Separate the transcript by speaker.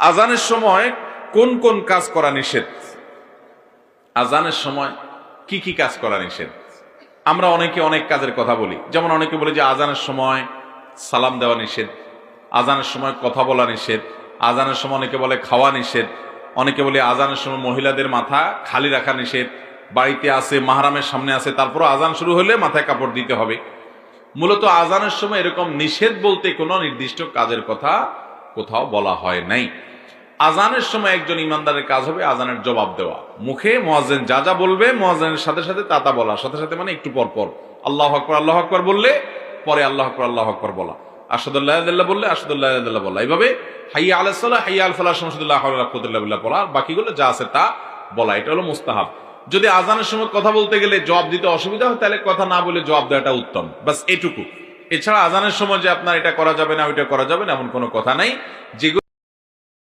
Speaker 1: আজানের সময় কোন কোন কাজ করা নিষেধ? আজানের সময় কি কি কাজ করা নিষেধ? আমরা অনেকে অনেক কাজের কথা বলি, যেমন অনেকে বলে যে আজানের সময় সালাম দেওয়া নিষেধ, আজানের সময় কথা বলা নিষেধ, আজানের সময় অনেকে বলে খাওয়া নিষেধ, অনেকে বলে আজানের সময় মহিলাদের মাথা খালি রাখা নিষেধ, বাড়িতে আছে মাহরামের সামনে আছে তারপর আজান শুরু হলে মাথায় কাপড় দিতে হবে। মূলত আজানের সময় এরকম নিষেধ বলতে কোনো নির্দিষ্ট কাজের কথা কোথাও বলা হয় নাই। আজানের সময় একজন ইমানদারের কাজ হবে আজানের জবাব দেওয়া, মুখে মুয়াজ্জিন যা যা বলবে মুয়াজ্জিনের সাথে সাথে তা তা বলা, সাথে সাথে মানে একটু পর পর আল্লাহু আকবার বললে পরে আল্লাহু আকবার বলা, আশহাদু আল্লা ইলাহা ইল্লাল্লাহ বললে আশহাদু আল্লা ইলাহা ইল্লাল্লাহ বলা, এইভাবে হাইয়া আলাস সালাহ হাইয়া আল ফালাহ সমস্ত লা হাওলা ওয়ালা কুওয়াতা ইল্লা বিল্লাহ বলা, বাকিগুলো যা আছে তা বলা। এটা হলো মুস্তাহাব। যদি আজানের সময় কথা বলতে গেলে জবাব দিতে অসুবিধা হয় তাহলে কথা না বলে জবাব দেওয়াটা উত্তম, বাস এটুকু। এছাড়া আজানের সময় যে আপনার এটা করা যাবে না ওইটা করা যাবে না এমন কোনো কথা নাই। যেগুলো